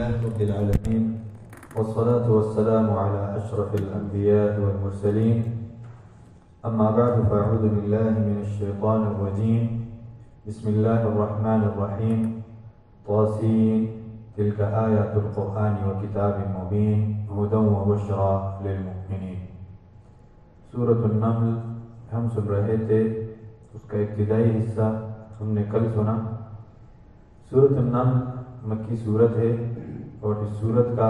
لله رب العالمين والصلاة والسلام على أشرف الأنبياء والمرسلين أما بعد فأعوذ بالله من الشيطان الرجيم بسم الله الرحمن الرحيم طاسين تلك آيات القرآن وكتاب مبين هدى وبشرى للمؤمنين. سورة النمل ہم سن رہے تھے، اس کا ابتدائی حصہ ہم نے کل سنا. سورۃ النمل مکی صورت ہے اور اس صورت کا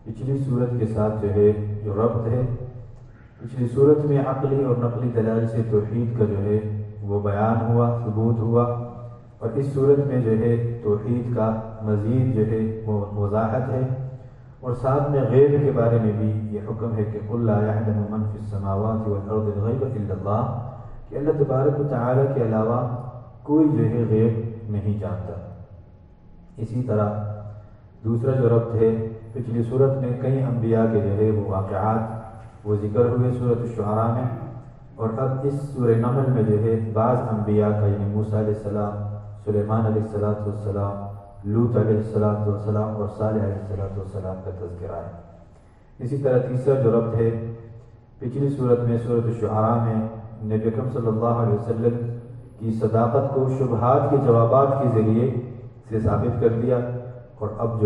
پچھلی صورت کے ساتھ جو ربط ہے، پچھلی صورت میں عقلی اور نقلی دلائل سے توحید کا وہ بیان ہوا، ثبوت ہوا، اور اس صورت میں توحید کا مزید وہ وضاحت ہے، اور ساتھ میں غیب کے بارے میں بھی یہ حکم ہے کہ قل لا يعلم من في السماوات والارض الغیب الا اللہ، کہ اللہ تبارک و تعالیٰ کے علاوہ کوئی غیب نہیں جانتا. اسی طرح دوسرا جو ربط ہے، پچھلی صورت میں کئی انبیاء کے وہ واقعات وہ ذکر ہوئے صورت الشعراء میں، اور اب اس سورہ نمل میں بعض انبیاء کا یعنی موسیٰ علیہ السلام، سلیمان علیہ السلام، لوط علیہ السلام اور صالح علیہ السلام کا تذکرہ ہے. اسی طرح تیسرا جو ربط ہے، پچھلی صورت میں صورت الشعراء میں نبی اکرم صلی اللہ علیہ وسلم کی صداقت کو شبہات کے جوابات کے ذریعے سے ثابت کر دیا، اور اب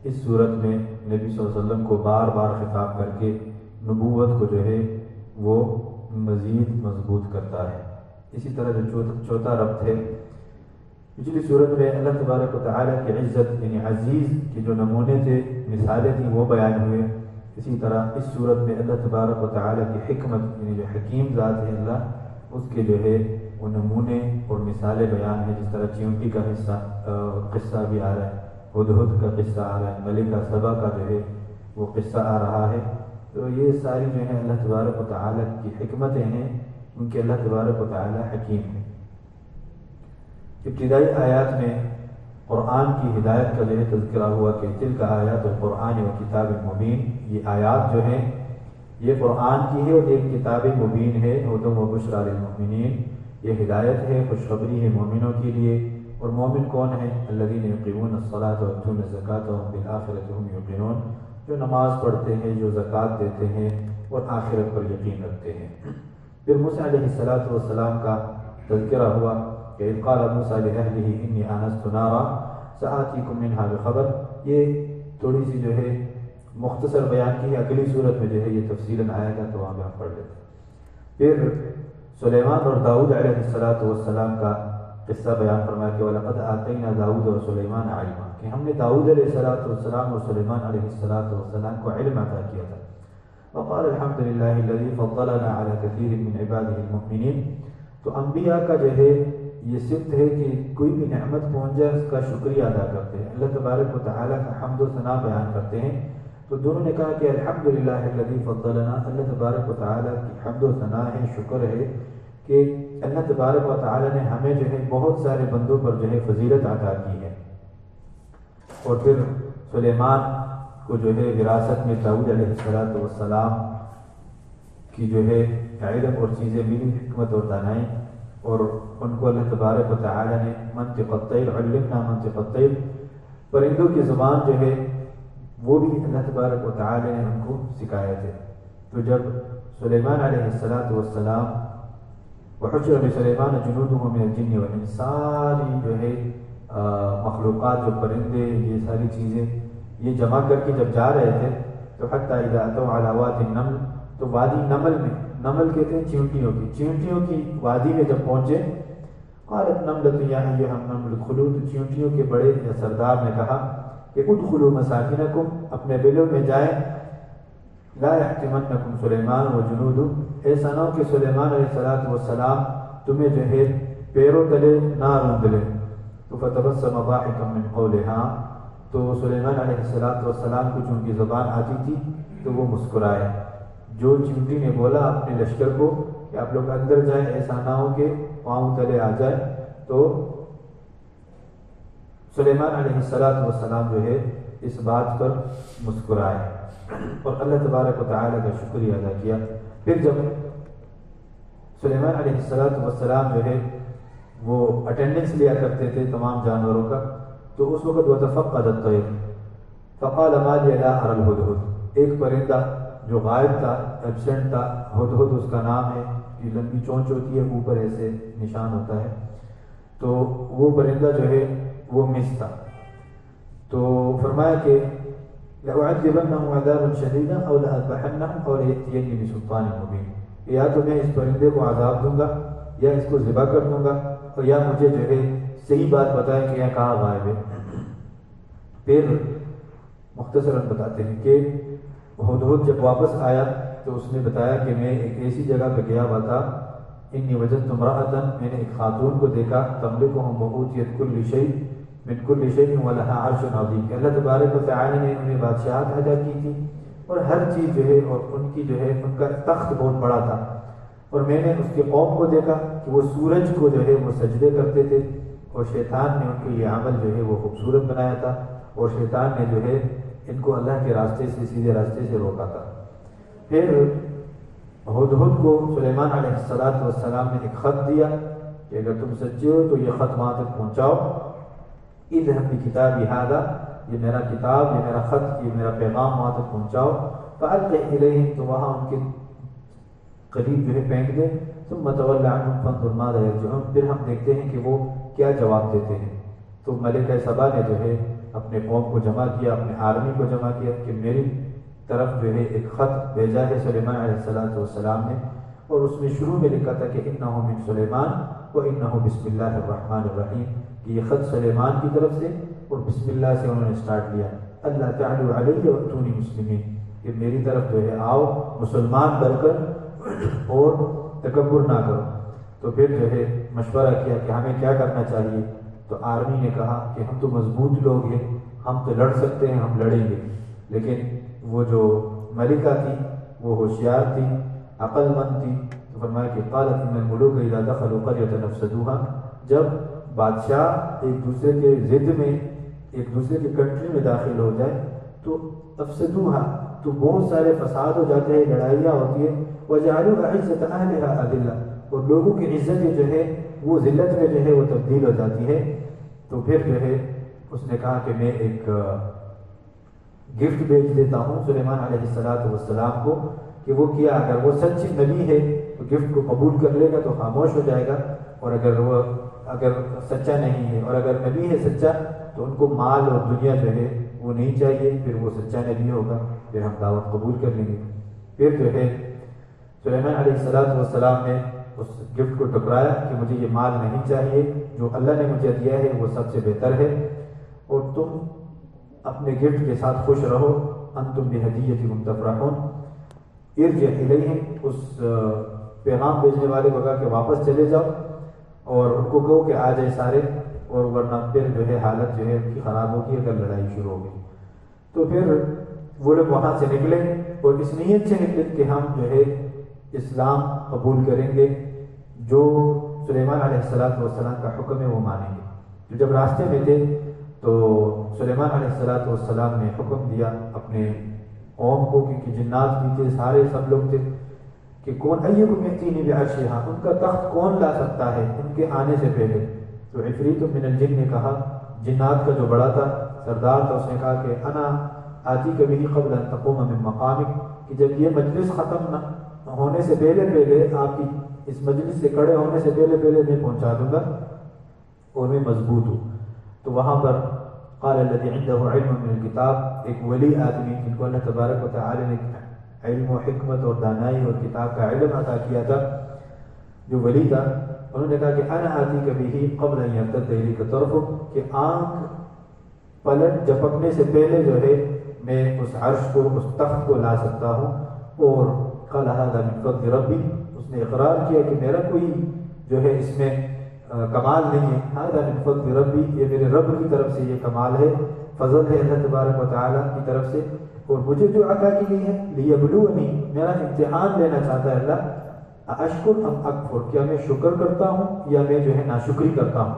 اس صورت میں نبی صلی اللہ علیہ وسلم کو بار بار خطاب کر کے نبوت کو وہ مزید مضبوط کرتا ہے. اسی طرح جو چوتھا ربط ہے، پچھلی صورت میں اللہ تبارک و تعالیٰ کی عزت یعنی عزیز کے جو نمونے تھے، مثالیں تھیں، وہ بیان ہوئے. اسی طرح اس صورت میں اللہ تبارک و تعالیٰ کی حکمت یعنی جو حکیم ذات ہے اللہ، اس کے وہ نمونے اور مثالیں بیان ہیں. جس طرح چیونٹی کا قصہ بھی آ رہا ہے، ہدہد کا قصہ آ رہا ہے، ملکہ سبا کا وہ قصہ آ رہا ہے. تو یہ ساری اللہ تبارک و تعالیٰ کی حکمتیں ہیں، ان کے اللہ تبارک و تعالیٰ حکیم ہیں. ابتدائی آیات میں قرآن کی ہدایت کا تذکرہ ہوا کہ تلک آیات القرآن و کتاب مبین، یہ آیات ہیں یہ قرآن کی ہے اور ایک کتاب مبین ہے، ہدی و بشریٰ للمؤمنین، یہ ہدایت ہے، خوشخبری ہے مومنوں کے لیے. اور مومن کون ہیں؟ الذین یقیمون الصلاۃ ویؤتون الزکاۃ وهم بالآخرۃ هم یوقنون، جو نماز پڑھتے ہیں، جو زکوٰۃ دیتے ہیں اور آخرت پر یقین رکھتے ہیں. پھر موسیٰ علیہ السلام کا تذکرہ ہوا کہ اذ قال موسیٰ لأہلہ انی آنست نارا سآتیکم منہا بخبر. یہ تھوڑی سی مختصر بیان کی ہے، اگلی صورت میں یہ تفصیلاً آئے گا تو وہاں پہ ہم پڑھ لیتے ہیں. پھر سلیمان اور داؤد علیہ السلام کا قصہ بیان فرمایا کہ وَلَقَدْ آتَيْنَا داؤد وسلیمان عِلْمًا، کہ ہم نے داؤد علیہ السلام اور سلیمان علیہ السلام کو علم عطا کیا تھا. وقال الحمد للہ الذی فضلنا علی کثیر من عبادہ المؤمنین. تو انبیاء کا یہ صفت ہے کہ کوئی بھی نعمت پہنچ جائے اس کا شکریہ ادا کرتے ہیں، اللہ تبارک و تعالیٰ کا حمد و ثنا بیان کرتے ہیں. تو دونوں نے کہا کہ الحمدللہ الذی فضلنا، اللہ تبارک و تعالیٰ کی حمد و ثنا ہے، شکر ہے کہ اللہ تبارک و تعالیٰ نے ہمیں بہت سارے بندوں پر فضیلت عطا کی ہے. اور پھر سلیمان کو وراثت میں داؤد علیہ السلام کی علم اور چیزیں ملی، حکمت اور دانائی، اور ان کو اللہ تبارک و تعالیٰ نے منطق الطیر، علمنا منطق الطیر، پرندوں کی زبان وہ بھی اللہ تبارک و تعالیٰ نے ان کو سکھایا تھے. تو جب سلیمان علیہ السلام وحشر لسلیمان جنودہ من الجن والانس، ساری مخلوقات، جو پرندے، یہ ساری چیزیں یہ جمع کر کے جب جا رہے تھے تو حتی اذا اتوا علی وادی النمل، تو وادی نمل میں، نمل کہتے ہیں چیونٹیوں کی وادی میں جب پہنچے، قالت نملۃ یا ایھا النمل ادخلوا، تو چیونٹیوں کے بڑے یا سردار نے کہا کہ ادخلوا مساکنکم، اپنے بلوں میں جائیں، لا یحطمنکم سلیمان وجنودہ، ایسا نہ ہو کہ سلیمان علیہ السلام تمہیں پیروں تلے نہ روند لے. تو فتبسم ضاحکا من قولہا، تو سلیمان علیہ السلام کو چونکہ زبان آتی تھی تو وہ مسکرائے. جو چیونٹی نے بولا اپنے لشکر کو کہ آپ لوگ اندر جائیں، ایسا نہ ہو کہ پاؤں تلے آ جائے، تو سلیمان علیہ السلام اس بات پر مسکرائے اور اللہ تبارک و تعالیٰ کا شکریہ ادا کیا. پھر جب سلیمان علیہ السلام وہ اٹینڈنس لیا کرتے تھے تمام جانوروں کا، تو اس وقت وہ تفقد الطیر، فقال ما لي لا أرى الهدهد، ایک پرندہ جو غائب تھا، ایبسینٹ تھا، ہدہد اس کا نام ہے، یہ لمبی چونچ ہوتی ہے، اوپر ایسے نشان ہوتا ہے، تو وہ پرندہ جو ہے وہ مس تھا. تو فرمایا کہ لأعذبنه عذابا شديدا أو لأذبحنه أو ليأتيني بسلطان مبين، یا تو میں اس پرندے کو عذاب دوں گا یا اس کو ذبح کر دوں گا، اور یا مجھے جو ہے صحیح بات بتائے کہ یہ کہاں غائب ہے. پھر مختصراً بتاتے ہیں کہ ہدہد جب واپس آیا تو اس نے بتایا کہ میں ایک ایسی جگہ پہ گیا ہوا تھا، انی وجدت امرأۃ، میں نے ایک خاتون کو دیکھا، تملکهم وأوتیت كل شيء من كل شيء ولها عرش عظیم، کہ اللہ تبارک و تعالی نے انہیں بادشاہت عطا کی تھی اور ہر چیز جو ہے، اور ان کی جو ہے ان کا تخت بہت بڑا تھا. اور میں نے اس کے قوم کو دیکھا کہ وہ سورج کو جو ہے وہ سجدے کرتے تھے، اور شیطان نے ان کو یہ عمل جو ہے وہ خوبصورت بنایا تھا، اور شیطان نے جو ہے ان کو اللہ کے راستے سے، سیدھے راستے سے روکا تھا. پھر ہدہد کو سلیمان علیہ السلام نے ایک خط دیا کہ اگر تم سچے ہو تو یہ خط وہاں تک پہنچاؤ. اذهب بکتابی ھذا، یہ میرا کتاب، یہ میرا خط، یہ میرا پیغام وہاں تک پہنچاؤ. فألقِ إلیہم، تو وہاں ان کے قریب جو ہے پھینک دے. ثم تول عنہم فانظر ماذا یرجعون، پھر ہم دیکھتے ہیں کہ وہ کیا جواب دیتے ہیں. تو ملکہ سبا نے جو ہے اپنے قوم کو جمع کیا، اپنے آرمی کو جمع کیا کہ میری طرف جو ہے ایک خط بھیجا ہے سلیمان علیہ السلام نے، اور اس میں شروع میں لکھا تھا کہ انہ من سلیمان و انہ بسم اللہ الرحمن الرحیم، کہ یہ خط سلیمان کی طرف سے اور بسم اللہ سے انہوں نے سٹارٹ لیا. اللہ تعالی علیہ واتونی مسلمین، کہ میری طرف جو ہے آؤ مسلمان بن کر اور تکبر نہ کرو. تو پھر جو ہے مشورہ کیا کہ ہمیں کیا کرنا چاہیے. تو آرمی نے کہا کہ ہم تو مضبوط لوگ ہیں، ہم تو لڑ سکتے ہیں، ہم لڑیں گے. لیکن وہ جو ملکہ تھی وہ ہوشیار تھی، عقل مند تھی. تو فرمایا کہ قالت ان الملوک اذا دخلوا قرية افسدوها، جب بادشاہ ایک دوسرے کے ضد میں، ایک دوسرے کی کنٹری میں داخل ہو جائے تو افسدوها، تو بہت سارے فساد ہو جاتے ہیں، لڑائیاں ہوتی ہیں. وجعلوا عزت اہلها اذلہ، اور لوگوں کی عزت جو ہے وہ ذلت میں جو ہے وہ تبدیل ہو جاتی ہے. تو پھر جو ہے اس نے کہا کہ میں ایک گفٹ بھیج دیتا ہوں سلیمان علیہ السلام کو، کہ وہ کیا، اگر وہ سچ نبی ہے تو گفٹ کو قبول کر لے گا تو خاموش ہو جائے گا، اور اگر سچا نہیں ہے اور اگر نبی ہے سچا تو ان کو مال اور دنیا جو ہے وہ نہیں چاہیے، پھر وہ سچا نبی ہوگا، پھر ہم دعوت قبول کر لیں گے. پھر جو ہے سلیمان علیہ السلام نے اس گفٹ کو ٹکرایا کہ مجھے یہ مال نہیں چاہیے، جو اللہ نے مجھے دیا ہے وہ سب سے بہتر ہے، اور تم اپنے گفٹ کے ساتھ خوش رہو. انتم بہدیتکم تفرحون. ارجع الیہم، اس پیغام بھیجنے والے کو کہا کہ واپس چلے جاؤ اور ان کو کہو کہ آ جائے سارے، اور ورنہ پھر جو ہے حالت جو ہے ان کی خراب ہوگی اگر لڑائی شروع ہو گئی. تو پھر وہ لوگ وہاں سے نکلے اور اس نیت سے نکلے کہ ہم جو ہے اسلام قبول کریں گے، جو سلیمان علیہ السلام کا حکم ہے وہ مانیں گے. تو جب راستے میں تھے تو سلیمان علیہ السلام نے حکم دیا اپنے قوم کو، کیونکہ جنات بھی تھے، سارے سب لوگ تھے، کہ کون ایکم یأتینی بعرشہا، ان کا تخت کون لا سکتا ہے ان کے آنے سے پہلے. تو عفریت من الجن نے کہا، جنات کا جو بڑا تھا، سردار تھا، اس نے کہا کہ انا آتیک بہ قبل ان تقوم من مقامک، کہ جب یہ مجلس ختم نہ ہونے سے پہلے آپ کی اس مجلس سے کھڑے ہونے سے پہلے میں پہنچا دوں گا اور میں مضبوط ہوں. تو وہاں پر قال الذي عنده علم من الكتاب، ایک ولی آدمی جن کو اللہ تبارک و تعالی نے علم و حکمت اور دانائی اور کتاب کا علم عطا کیا تھا، جو ولی تھا، انہوں نے کہا کہ انا آتیک بہ قبل ان یرتد الیک طرفک، کہ آنکھ پلٹ جھپکنے سے پہلے جو ہے میں اس عرش کو، اس تخت کو لا سکتا ہوں. اور قال هذا من فضل ربی، اس نے اقرار کیا کہ میرا کوئی جو ہے اس میں کمال نہیں ہے. هذا من فضل ربی، یہ میرے رب کی طرف سے یہ کمال ہے، فضل ہے اللہ تبارک و تعالی کی طرف سے، اور مجھے جو عطا کی گئی ہے لیبلونی، میرا امتحان لینا چاہتا ہے اللہ، اشکر ام اکفر، کیا میں شکر کرتا ہوں یا میں جو ہے ناشکری کرتا ہوں.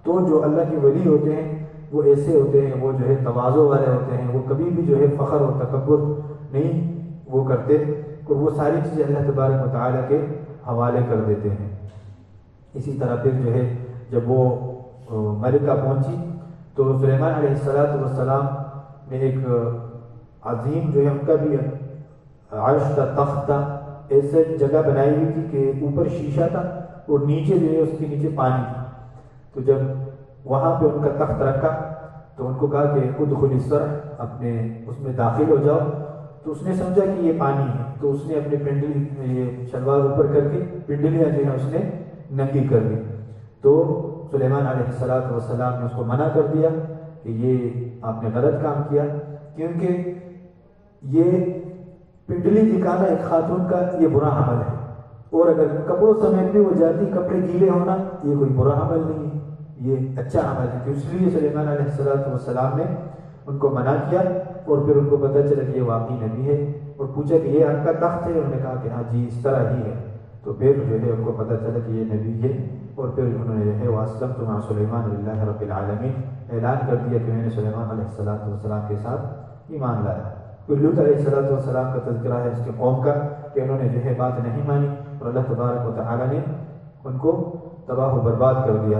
تو جو اللہ کے ولی ہوتے ہیں وہ ایسے ہوتے ہیں، وہ جو ہے تواضع والے ہوتے ہیں، وہ کبھی بھی جو ہے فخر اور تکبر نہیں وہ کرتے، اور وہ ساری چیزیں اللہ تبارک و تعالیٰ کے حوالے کر دیتے ہیں. اسی طرح پھر جو ہے جب وہ ملکہ پہنچی تو سلیمان علیہ السلام نے ایک عظیم جو ہے ان کا بھی عرش کا تخت تھا، ایسے جگہ بنائی ہوئی تھی کہ اوپر شیشہ تھا اور نیچے جو ہے اس کے نیچے پانی تھا. تو جب وہاں پہ ان کا تخت رکھا تو ان کو کہا کہ ادخل الصرح، اپنے اس میں داخل ہو جاؤ. تو اس نے سمجھا کہ یہ پانی ہے، تو اس نے اپنے پنڈلی یہ شلوار اوپر کر کے پنڈلیاں جو ہے اس نے ننگی کر دی. تو سلیمان علیہ السلام نے اس کو منع کر دیا کہ یہ آپ نے غلط کام کیا، کیونکہ یہ پنڈلی دکھانا ایک خاتون کا یہ برا عمل ہے، اور اگر کپڑوں سمیت بھی وہ جاتی کپڑے گیلے ہونا یہ کوئی برا عمل نہیں ہے، یہ اچھا عمل ہے. تو اس لیے سلیمان علیہ السلام نے ان کو منع کیا. اور پھر ان کو پتہ چلا کہ یہ واقعی نبی ہے، اور پوچھا کہ یہ آپ کا تخت ہے؟ انہوں نے کہا کہ ہاں جی اس طرح ہی ہے. تو پھر جو ہے ان کو پتہ چلا کہ یہ نبی ہے، اور پھر انہوں نے جو ہے واسلمت مع سلیمان للہ رب العالمین اعلان کر دیا کہ میں نے سلیمان علیہ السلام کے ساتھ ایمان لایا. پھر لوط علیہ السلام کا تذکرہ ہے اس کے قوم کا کہ انہوں نے جو ہے بات نہیں مانی، اور اللہ تبارک و تعالی نے ان کو تباہ و برباد کر دیا.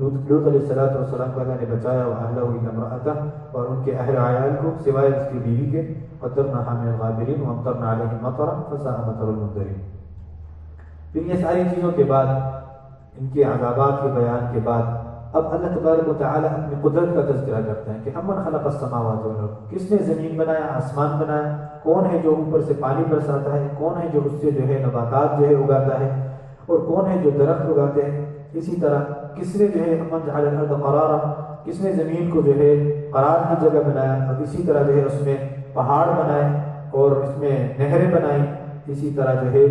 لوط علیہ السلام کو اللہ نے بچایا، وأهله إلا امرأته، اور ان کے اہل عیال کو سوائے اس کی بیوی کے، قدرناها من الغابرین وامطرنا علیہم مطرا فساء مطر المنذرین. پھر یہ ساری چیزوں کے بعد، ان کے عذابات کے بیان کے بعد، اب اللہ تبارک و تعالی اپنی قدرت کا تذکرہ کرتے ہیں کہ امن خلق السماوات والارض، کس نے زمین بنایا، آسمان بنایا، کون ہے جو اوپر سے پانی برساتا ہے، کون ہے جو اس سے جو ہے نباتات جو ہے اگاتا ہے، اور کون ہے جو درخت اگاتے ہیں. اسی طرح کس نے جو ہے امن جعل الارض قرارا، کس نے زمین کو جو ہے قرار کی جگہ بنایا، اور اسی طرح جو ہے اس میں پہاڑ بنائے اور اس میں نہریں بنائیں. اسی طرح جو ہے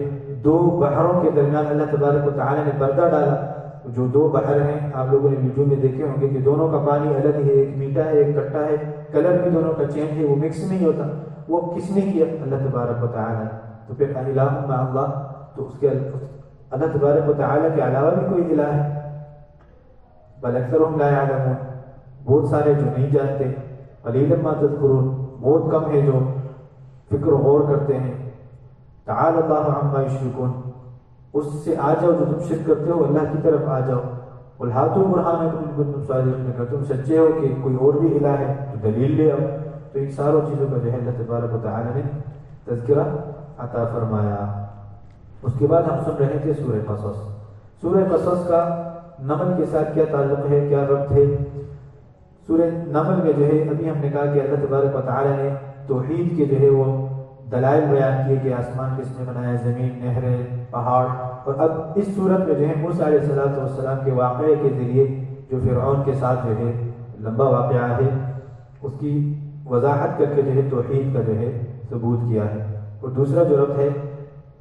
دو بحروں کے درمیان اللہ تبارک و تعالی نے پردہ ڈالا. جو دو بحر ہیں آپ لوگوں نے ویڈیو میں دیکھے ہوں گے کہ دونوں کا پانی الگ ہے، ایک میٹھا ہے ایک کھٹا ہے، کلر بھی دونوں کا چینج ہے، وہ مکس نہیں ہوتا. وہ کس نے کیا؟ اللہ تبارک و تعالی. تو پھر الہ مع اللہ، تو اس کے اللہ تبارک و تعالی کے علاوہ بھی کوئی الہ ہے؟ بل اکثرهم لا يعلمون، بہت سارے جو نہیں جانتے. قلیلا ما تذکرون، بہت کم ہے جو فکر و غور کرتے ہیں. تعالی اللہ عما یشرکون، اس سے آ جاؤ جو تم شرک کرتے ہو، اللہ کی طرف آ جاؤ. قل ہاتوا برہانکم ان کنتم صادقین، اگر تم سچے ہو کہ کوئی اور بھی الہ ہے تو دلیل لے آؤ. تو ان ساروں چیزوں کا جو ہے اللہ تبارک و تعالی نے تذکرہ عطا فرمایا. اس کے بعد ہم سن رہے تھے سورہ قصص. سورہ قصص کا نمل کے ساتھ کیا تعلق ہے، کیا ربط ہے؟ سورہ نمل میں جو ہے ابھی ہم نے کہا کہ اللہ تبارک و تعالی نے توحید کے جو ہے وہ دلائل بیان کیے کہ آسمان کس نے بنایا، زمین، نہریں، پہاڑ. اور اب اس صورت میں جو ہے موسیٰ علیہ السلام کے واقعے کے ذریعے جو فرعون کے ساتھ جو ہے لمبا واقعہ ہے، اس کی وضاحت کر کے جو ہے توحید کا جو ہے ثبوت کیا ہے. اور دوسرا جو ربط ہے،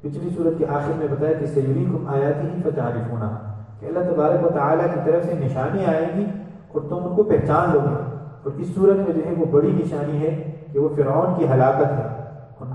پچھلی صورت کے آخر میں بتایا کہ سیریکم آیاتہ فتعرفونہا، کہ اللہ تبارک و تعالیٰ کی طرف سے نشانی آئے گی اور تم ان کو پہچان لو گے. اور اس صورت میں جو ہے وہ بڑی نشانی ہے کہ وہ فرعون کی ہلاکت ہے. ان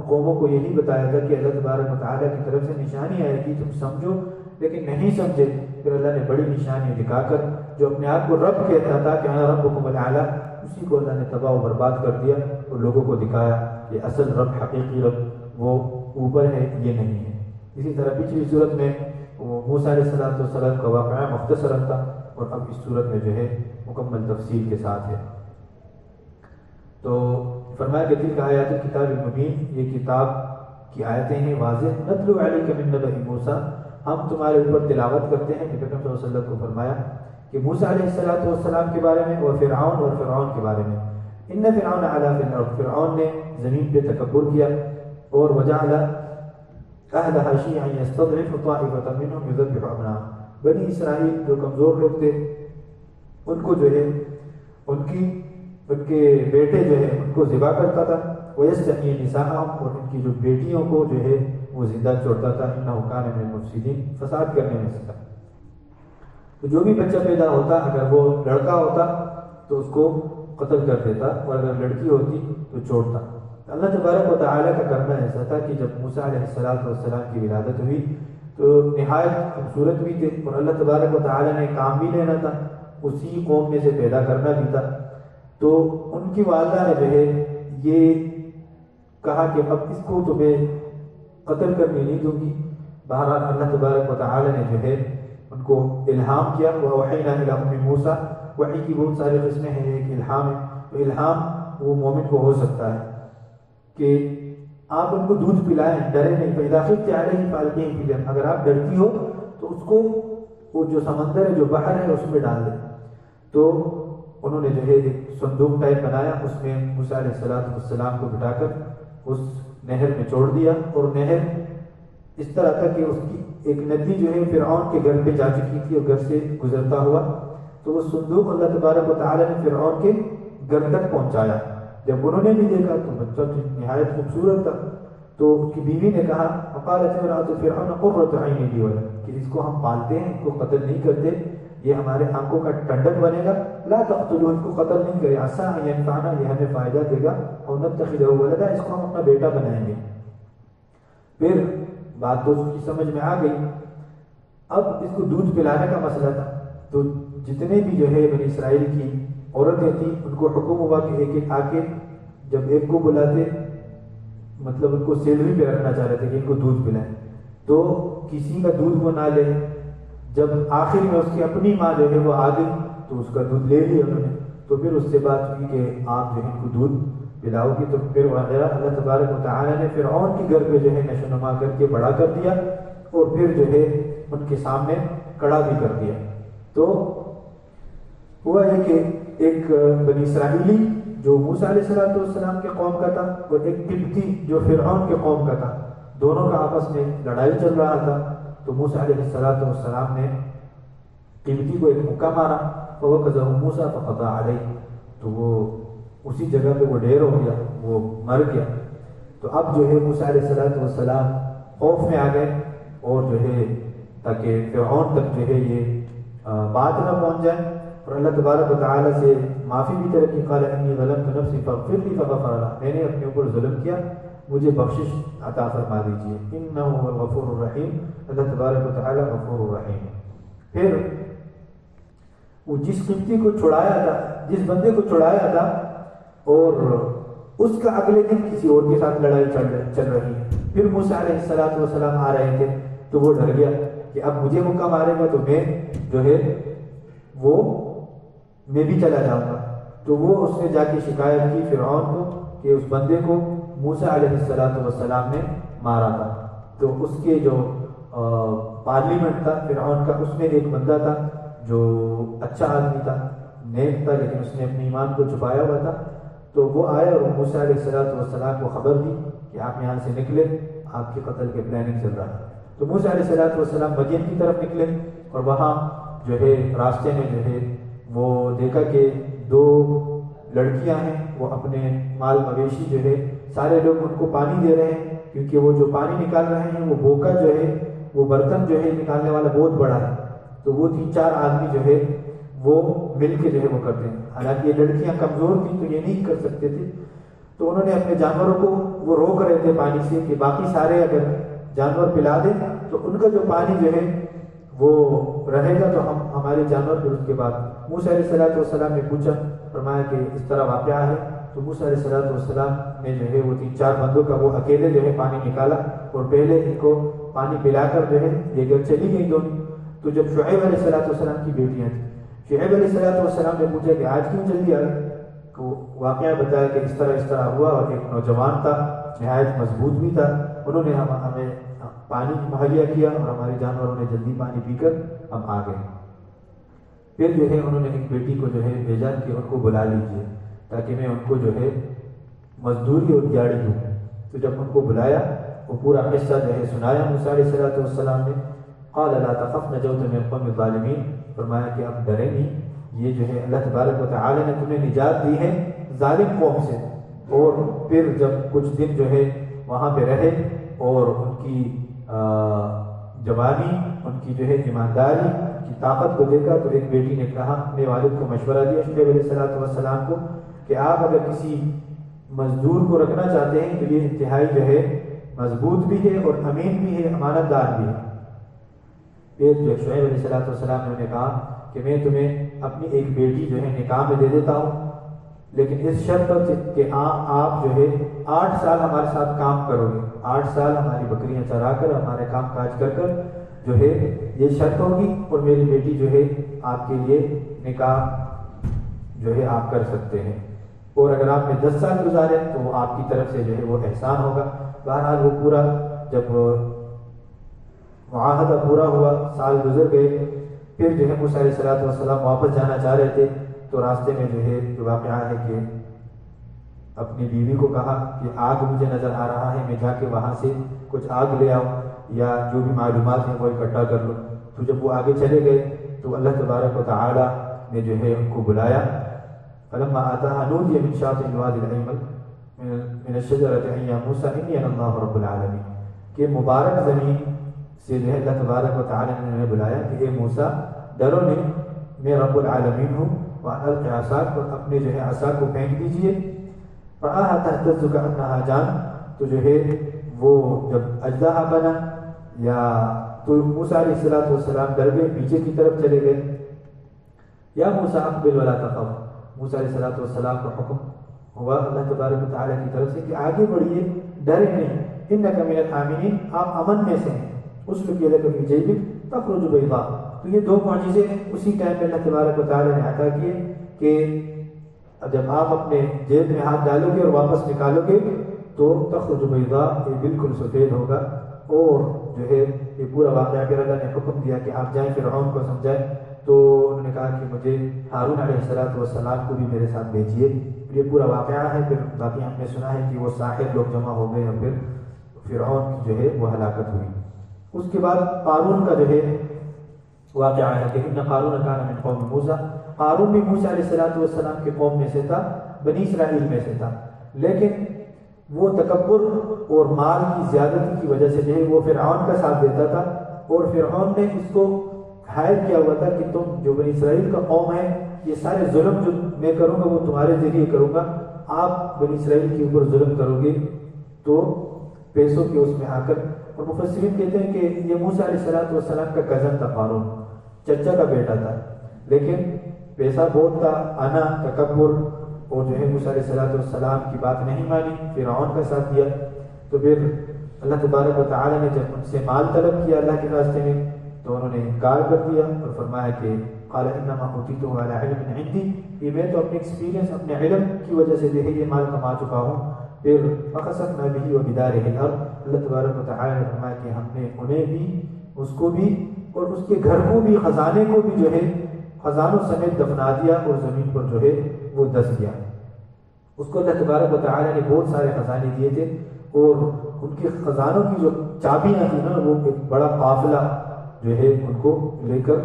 قوموں کو یہی بتایا تھا کہ اللہ تبارک و تعالیٰ کی طرف سے نشانی آئے گی، تم سمجھو لیکن نہیں سمجھے. پھر اللہ نے بڑی نشانی دکھا کر جو اپنے آپ کو رب کہتا تھا کہ انا ربکم الاعلی، اسی کو اللہ نے تباہ و برباد کر دیا اور لوگوں کو دکھایا کہ اصل رب، حقیقی رب وہ اوپر ہے، یہ نہیں ہے. اسی طرح پچھلی صورت میں موسیٰ علیہ السلام کا واقعہ مختصر تھا، اور اب اس صورت میں جو ہے مکمل تفصیل کے ساتھ ہے. تو فرمایا کہ تلک آیات الکتاب المبین، یہ کتاب کی آیتیں ہیں واضح. نتلو علیک من نبأ موسیٰ، ہم تمہارے اوپر تلاوت کرتے ہیں. نبی اکرم صلی اللہ علیہ وسلم کو فرمایا کہ موسیٰ علیہ السلام کے بارے میں، اور فرعون کے بارے میں. ان فرعون علا فی الارض، فرعون نے زمین پہ تکبر کیا، اور وجعل اہلہا شیعا یستضعف طائفۃ منہم یذبح ابناءہم، بنی اسرائیل جو کمزور لوگ تھے ان کو جو ہے ان کے بیٹے جو ہے ان کو ذبح کرتا تھا. ویستحیی نساءہم، اور ان کی جو بیٹیوں کو جو ہے وہ زندہ چھوڑتا تھا. انہ کان من المفسدین، فساد کرنے میں سے تھا. تو جو بھی بچہ پیدا ہوتا اگر وہ لڑکا ہوتا تو اس کو قتل کر دیتا، اور اگر لڑکی ہوتی تو چھوڑتا. اللہ تبارک و تعالیٰ کا کرنا ایسا تھا کہ جب موسیٰ علیہ السلام کی ولادت ہوئی تو نہایت خوبصورت بھی تھے، اور اللہ تبارک و تعالیٰ نے کام بھی لینا تھا، اسی قوم میں سے پیدا کرنا بھی تھا. تو ان کی والدہ نے جو ہے یہ کہا کہ اب اس کو تمہیں قتل کرنے نہیں دوں گی. بہرحال اللہ تبارک و تعالیٰ نے جو ہے ان کو الہام کیا. وَأَوْحَيْنَا إِلَىٰ أُمِّ مُوسَىٰ، وحی کی بہت ساری قسمیں ہیں، ایک الہام ہے. تو الہام وہ مومن کو ہو سکتا ہے کہ آپ ان کو دودھ پلائیں، ڈرے نہیں. فَإِذَا خِفْتِ عَلَيْهِ فَأَلْقِيهِ فِي الْيَمِّ، اگر آپ ڈرتی ہو تو اس کو وہ جو سمندر ہے، جو بحر ہے، اس میں ڈال دیں. تو انہوں نے جو ہے ایک صندوق ٹائپ بنایا، اس میں موسیٰ علیہ السلام کو بٹھا کر اس نہر میں چھوڑ دیا. اور نہر اس طرح تھا کہ اس کی ایک ندی جو ہے فرعون کے گھر پہ جا چکی تھی اور گھر سے گزرتا ہوا. تو وہ صندوق اللہ تبارک و تعالیٰ نے فرعون کے گھر تک پہنچایا. جب انہوں نے بھی دیکھا تو بچہ نہایت خوبصورت تھا، تو اس کی بیوی نے کہا وقالت امرأة فرعون قرة عین لی ولک، کہ اس کو ہم پالتے ہیں، اس کو قتل نہیں کرتے، یہ ہمارے آنکھوں کا ٹھنڈک بنے گا. لا تقتلوه، اس کو قتل نہیں کرے، عسى ان ينفعنا، یہ ہمیں فائدہ دے گا، اور نتخذه ولدا، اس کو ہم اپنا بیٹا بنائیں گے. پھر بات تو اس کی سمجھ میں آ گئی. اب اس کو دودھ پلانے کا مسئلہ تھا، تو جتنے بھی جو ہے بنی اسرائیل کی عورتیں تھیں ان کو حکم ہوا کہ ایک ایک آ کے جب ایک کو بلاتے، مطلب ان کو سیلری پہ رکھنا چاہ رہے تھے کہ ان کو دودھ پلائیں، تو کسی کا دودھ وہ نہ لے. جب آخر میں اس کی اپنی ماں جو ہے وہ آ گئی تو اس کا دودھ لے لیا انہوں نے. تو پھر اس سے بات ہوئی کہ آپ جو ہے ان کو دودھ پلاؤ گی. تو پھر وغیرہ اللہ تبارک و تعالیٰ نے فرعون کے گھر پہ جو ہے نشو نما کر کے بڑا کر دیا، اور پھر جو ہے ان کے سامنے کڑا بھی کر دیا. تو ہوا یہ کہ ایک بنی اسرائیلی جو موسیٰ علیہ السلام کے قوم کا تھا، اور ایک قبطی جو فرعون کے قوم کا تھا، دونوں کا آپس میں لڑائی چل رہا تھا. تو موسیٰ علیہ السلام نے قبطی کو ایک مکہ مارا، فوقذہ موسیٰ فقضى علیہ، تو وہ اسی جگہ پہ وہ ڈھیر ہو گیا، وہ مر گیا. تو اب جو ہے موسیٰ علیہ السلام خوف میں آ گئے، اور جو ہے تاکہ فرعون تک جو ہے یہ بات نہ پہنچ جائے، اور اللہ تبارک و تعالیٰ سے معافی بھی طلب کی. قال انی ظلمت نفسی فاغفر لی فغفر له، میں نے اپنے اوپر ظلم کیا، مجھے بخشش عطا فرما دیجیے. انہ هو الغفور الرحیم، اللہ تبارک و تعالیٰ غفور الرحیم ہے. پھر وہ جس قبطی کو چھڑایا تھا، جس بندے کو چھڑایا تھا، اور اس کا اگلے دن کسی اور کے ساتھ لڑائی چل رہی ہے. پھر موسیٰ علیہ السلام آ رہے تھے، تو وہ ڈر گیا کہ اب مجھے مکہ مارے گا تو میں جو ہے میں بھی چلا جاؤں گا. تو وہ اس نے جا کے شکایت کی فرعون کو کہ اس بندے کو موسیٰ علیہ السلام نے مارا تھا. تو اس کے جو پارلیمنٹ تھا فرعون کا، اس میں ایک بندہ تھا جو اچھا آدمی تھا، نیک تھا، لیکن اس نے اپنے ایمان کو چھپایا ہوا تھا. تو وہ آیا اور موسیٰ علیہ السلام کو خبر دی کہ آپ یہاں سے نکلے، آپ کے قتل کے پلاننگ چل رہا ہے. تو موسیٰ علیہ السلام مدین کی طرف نکلے، اور وہاں جو ہے راستے میں جو ہے وہ دیکھا کہ دو لڑکیاں ہیں، وہ اپنے مال مویشی جو ہے سارے لوگ ان کو پانی دے رہے ہیں، کیونکہ وہ جو پانی نکال رہے ہیں وہ بوکا جو ہے، وہ برتن جو ہے نکالنے والا بہت بڑا ہے. تو وہ 3-4 آدمی جو ہے وہ مل کے جو ہے وہ کرتے ہیں. حالانکہ یہ لڑکیاں کمزور تھیں تو یہ نہیں کر سکتے تھے. تو انہوں نے اپنے جانوروں کو وہ روک رہے تھے پانی سے کہ باقی سارے اگر جانور پلا دیں تو ان کا جو پانی جو ہے وہ رہے گا، تو ہمارے جانور. پھر اس کے بعد موسیٰ علیہ السلام نے پوچھا، فرمایا کہ اس طرح واقعہ ہے. تو موسیٰ علیہ السلام نے جو ہے وہ 3-4 بندوں کا وہ اکیلے جو ہے پانی نکالا، اور پہلے ان کو پانی پلا کر جو ہے یہ گھر چلی گئی دونوں. تو جب شعیب علیہ السلام کی بیٹیاں تھیں، شعیب علیہ السلام نے پوچھا کہ آج کیوں جلدی آئی؟ تو واقعہ بتایا کہ اس طرح ہوا، اور ایک نوجوان تھا نہایت مضبوط بھی تھا، انہوں نے ہمیں پانی مہیا کیا، اور ہمارے جانوروں نے جلدی پانی پی کر ہم آ گئے. پھر جو ہے انہوں نے ایک بیٹی کو جو ہے بھیجا کہ ان کو بلا لیجیے تاکہ میں ان کو جو ہے مزدوری اور دیہڑی دوں. تو جب ان کو بلایا، وہ پورا قصہ جو ہے سنایا موسیٰ علیہ السلام نے. قال لا تخف نجوت من القوم الظالمین، فرمایا کہ آپ ڈریں نہیں، یہ جو ہے اللہ تبارک و تعالی نے تمہیں نجات دی ہے ظالم قوم سے. اور پھر جب کچھ دن جو ہے وہاں پہ رہے، اور ان کی جوانی، ان کی جو ہے ایمانداری، ان کی طاقت کو دیکھا، تو ایک بیٹی نے کہا، اپنے والد کو مشورہ دیا شعیب علیہ السلام کو کہ آپ اگر کسی مزدور کو رکھنا چاہتے ہیں تو یہ انتہائی جو ہے مضبوط بھی ہے، اور امین بھی ہے، امانت دار بھی ہے. پھر جو شعیب علیہ السلام نے کہا کہ میں تمہیں اپنی ایک بیٹی جو ہے نکاح میں دے دیتا ہوں، لیکن اس شرط پر کہ آپ جو ہے 8 سال ہمارے ساتھ کام کرو گے، 8 سال ہماری بکریاں چرا کر، ہمارے کام کاج کر جو ہے یہ شرط ہوگی، اور میری بیٹی جو ہے آپ کے لیے نکاح جو ہے آپ کر سکتے ہیں. اور اگر آپ نے 10 سال گزارے تو وہ آپ کی طرف سے جو ہے وہ احسان ہوگا۔ بہرحال وہ پورا جب معاہدہ پورا ہوا، سال گزر گئے، پھر جو ہے موسیٰ علیہ السلام واپس جانا چاہ رہے تھے، تو راستے میں جو ہے جو واقعہ ہے کہ اپنی بیوی کو کہا کہ آگ مجھے نظر آ رہا ہے، میں جا کے وہاں سے کچھ آگ لے آؤں یا جو بھی معلومات ہیں وہ اکٹھا کر لوں۔ تو جب وہ آگے چلے گئے تو اللہ تبارک و تعالی نے جو ہے ان کو بلایا، فلما آتاها نودي من شاطئ الوادي الأيمن من الشجرة أن يا موسى إني أنا الله رب العالمين، کہ مبارک زمین سے جو ہے اللہ تبارک و تعالی نے انہیں بلایا کہ اے موسیٰ ڈرو نہیں، میں رب العالمین ہوں، وألق عصاک، اور اپنے جو ہے عصا کو پھینک دیجئے، فآها تهتز كأنها جان، تو جو ہے وہ جب اژدہا بنا یا تو موسیٰ علیہ السلام ڈر گئے، پیچھے کی طرف چلے گئے۔ یا موسیٰ اقبل ولا تخف، موسیٰ علیہ السلام کو حکم ہوا اللہ تبارک و تعالیٰ کی طرف سے کہ آگے بڑھیے، ڈرے نہیں، انک من الآمنین، آپ امن میں سے ہیں، اسلک یدک فی جیبک تخرج بیضاء۔ تو یہ دو معجزے اسی ٹائم پہ اللہ تبارک و تعالیٰ نے عطا کیے کہ جب آپ اپنے جیب میں ہاتھ ڈالو گے اور واپس نکالو گے تو تخرج بیضاء، یہ بالکل سفید ہوگا۔ اور جو ہے یہ پورا واقعہ پھر اللہ نے حکم دیا کہ آپ جائیں فرعون کو سمجھائیں، تو انہوں نے کہا کہ مجھے ہارون علیہ السلام کو بھی میرے ساتھ بھیجیے۔ یہ پورا واقعہ ہے، پھر باقی ہم نے سنا ہے کہ وہ ساحر لوگ جمع ہو گئے اور پھر فرعون کی جو ہے وہ ہلاکت ہوئی۔ اس کے بعد قارون کا جو ہے واقعہ ہے کہ ان قارون کان من قوم موسیٰ، قارون بھی موسیٰ علیہ السلام کے قوم میں سے تھا، بنی اسرائیل میں سے تھا، لیکن وہ تکبر اور مال کی زیادتی کی وجہ سے جو ہے وہ فرعون کا ساتھ دیتا تھا، اور فرعون نے اس کو ہائر کیا ہوا تھا کہ تم جو بنی اسرائیل کا قوم ہے، یہ سارے ظلم جو میں کروں گا وہ تمہارے ذریعے کروں گا، آپ بنی اسرائیل کے اوپر ظلم کرو گے تو پیسوں کے اس میں آ کر۔ اور مفسرین کہتے ہیں کہ یہ موسیٰ علیہ السلام کا کزن تھا، قارون چچا کا بیٹا تھا، لیکن پیسہ بہت تھا، انا تکبر، اور جو ہے موسیٰ علیہ السلام کی بات نہیں مانی، فرعون کا ساتھ دیا۔ تو پھر اللہ تبارک و تعالی نے جب ان سے مال طلب کیا اللہ کے راستے میں تو انہوں نے انکار کر دیا اور فرمایا کہ قال انما اوتیتہ علی علم عندی، یہ میں تو اپنے ایکسپیرینس، اپنے علم کی وجہ سے جو ہے یہ مال کما چکا ہوں۔ پھر فخسفنا به وبداره الارض، اللہ تبارک و تعالی نے فرمایا کہ ہم نے انہیں بھی، اس کو بھی اور اس کے گھر کو بھی، خزانے کو بھی جو ہے خزانوں سمیت دفنا دیا اور زمین پر جو ہے وہ دس دیا۔ اس کو اللہ تبارک و تعالی نے بہت سارے خزانے دیے تھے، اور ان کے خزانوں کی جو چابیاں تھیں نا، وہ ایک بڑا قافلہ جو ہے ان کو لے کر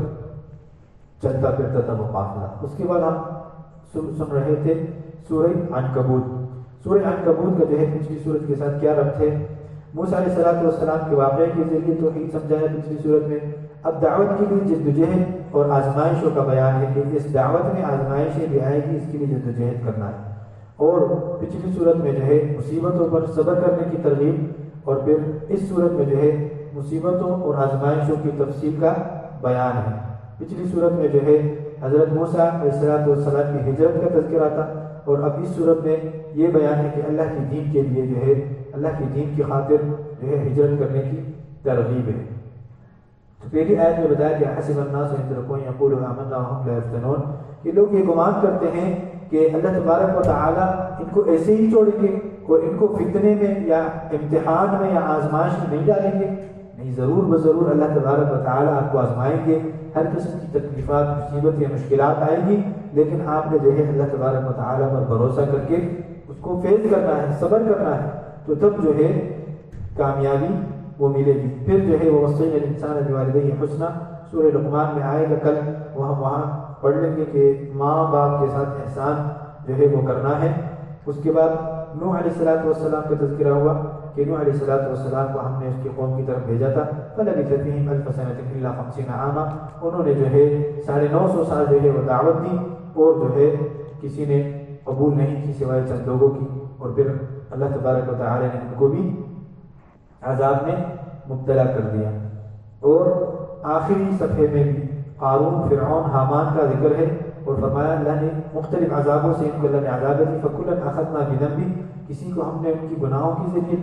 چلتا پھرتا تھا وہ قافلہ۔ اس کے بعد ہم سن رہے تھے سورہ عنکبوت۔ سورہ عنکبوت کا جو ہے پچھلی سورت کے ساتھ کیا ربط ہے؟ موسیٰ علیہ السلام کے واقعے کے ذریعے توحید سمجھایا پچھلی سورت میں۔ اب دعوت کے لیے جدوجہد اور آزمائشوں کا بیان ہے کہ اس دعوت میں آزمائشیں بھی آئے گی، اس کے لیے جدوجہد کرنا ہے۔ اور پچھلی صورت میں جو ہے مصیبتوں پر صبر کرنے کی ترغیب، اور پھر اس صورت میں جو ہے مصیبتوں اور آزمائشوں کی تفصیل کا بیان ہے۔ پچھلی صورت میں جو ہے حضرت موسیٰ علیہ السلام کی ہجرت کا تذکرہ تھا، اور اب اس صورت میں یہ بیان ہے کہ اللہ کے دین کے لیے جو ہے اللہ کے دین کی خاطر جو ہے ہجرت کرنے کی ترغیب ہے۔ تو پہلی آیت میں بتایا کہ حسب الناس ان یترکوا ان یقولوا آمنا وهم لا یفتنون، کہ لوگ یہ گمان کرتے ہیں کہ اللہ تبارک و تعالی ان کو ایسے ہی چھوڑیں گے اور ان کو فتنے میں یا امتحان میں یا آزمائش میں نہیں ڈالیں گے، نہیں، ضرور بضرور اللہ تبارک و تعالی آپ کو آزمائیں گے، ہر قسم کی تکلیفات، مصیبت یا مشکلات آئیں گی، لیکن آپ نے جو ہے اللہ تبارک و تعالی پر بھروسہ کر کے اس کو فیس کرنا ہے، صبر کرنا ہے، تو تب جو ہے کامیابی وہ ملے گی۔ پھر جو ہے وَوَصَّيْنَا الْإِنسَانَ بِوَالِدَيْهِ حُسْنًا، سورہ لقمان میں آئے گا، کل وہاں پڑھ لیں گے کہ ماں باپ کے ساتھ احسان جو ہے وہ کرنا ہے۔ اس کے بعد نوح علیہ السلام کا تذکرہ ہوا کہ نوح علیہ السلام کو ہم نے اس کی قوم کی طرف بھیجا تھا، فَلَبِثَ فِيهِمْ أَلْفَ سَنَةٍ إِلَّا 50 عاما، انہوں نے جو ہے 950 سال جو ہے وہ دعوت دی، اور جو ہے کسی نے قبول نہیں کی سوائے چند لوگوں کی، اور پھر اللہ تبارک و تعالی نے ان کو بھی عذاب میں مبتلا کر دیا۔ اور آخری صفحے میں بھی قارون، فرعون، حامان کا ذکر ہے، اور فرمایا اللہ نے مختلف عذابوں سے ان کو اللہ نے عذاب دی، فَكُلًّا أَخَذْنَا بِذَنبِهِ، کسی کو ہم نے ان کی گناہوں کے ذریعے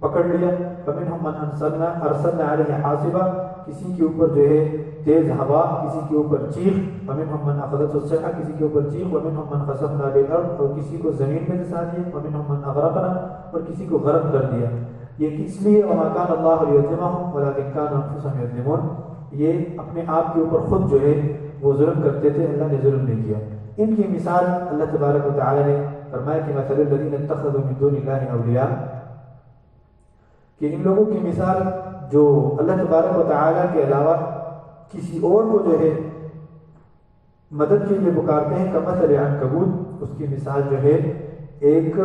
پکڑ لیا، فمنہم من ارسلنا علیہ حاصبا، کسی کے اوپر جو ہے تیز ہوا، کسی کے اوپر چیخ، ومنہم من اخذته الصیحہ، کسی کے اوپر چیخ، ومنہم من خسفنا بالارض، اور کسی کو زمین میں دسا دیا، ومنہم من اغرقنا، اور کسی کو غرق کر دیا۔ یہ کس لیے؟ وما کان اللہ لیظلمہم ولکن کانوا انفسہم یظلمون، یہ اپنے آپ کے اوپر خود جو ہے وہ ظلم کرتے تھے، اللہ نے ظلم نہیں کیا۔ ان کی مثال اللہ تبارک و تعالی نے فرمایا کہ مثل الذین اتخذوا من دون اللہ اولیاء، کہ ان لوگوں کی مثال جو اللہ تبارک و تعالی کے علاوہ کسی اور کو جو ہے مدد کے لیے پکارتے ہیں، کمثل عنکبوت، اس کی مثال جو ہے ایک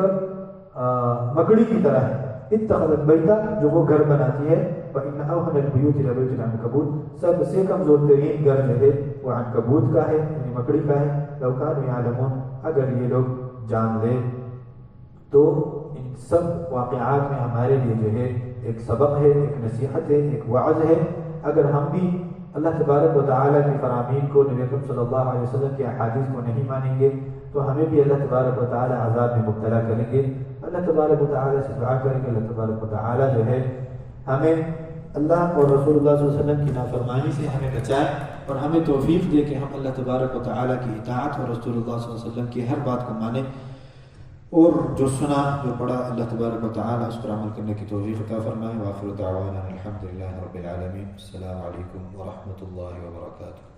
مکڑی کی طرح ہے، اتخذت بیتا، جو وہ گھر بناتی ہے، وَإِنَّ أَوْهَنَ الْبُيُوتِ لَبَيْتُ الْعَنْكَبُوتِ، سب سے کمزور ترین گھر جو ہے وہ عنکبوت کا ہے، یعنی مکڑی کا ہے۔ لَوْ كَانُوا يَعْلَمُونَ، اگر یہ لوگ جان لیں تو ان سب واقعات میں ہمارے لیے جو ہے ایک سبق ہے، ایک نصیحت ہے، ایک وعظ ہے۔ اگر ہم بھی اللہ تبارک و تعالیٰ کی فرامین کو، نبی اکرم صلی اللہ علیہ وسلم کی احادیث کو نہیں مانیں گے تو ہمیں بھی اللہ تبارک و تعالیٰ عذاب میں مبتلا کریں گے۔ اللہ تبارک و تعالیٰ سے دعا کریں گے اللہ تبارک و تعالیٰ جو ہے ہمیں اللہ اور رسول اللہ صلی اللہ علیہ وسلم کی نافرمانی سے ہمیں بچائے، اور ہمیں توفیق دے کہ ہم اللہ تبارک و تعالیٰ کی اطاعت اور رسول اللہ صلی اللہ علیہ وسلم کی ہر بات کو مانیں، اور جو سنا جو پڑھا اللہ تبارک و تعالیٰ اس پر عمل کرنے کی توفیق عطا فرمائے۔ وآخر دعوانا الحمدللہ رب العالمین۔ السلام علیکم ورحمۃ اللہ وبرکاتہ۔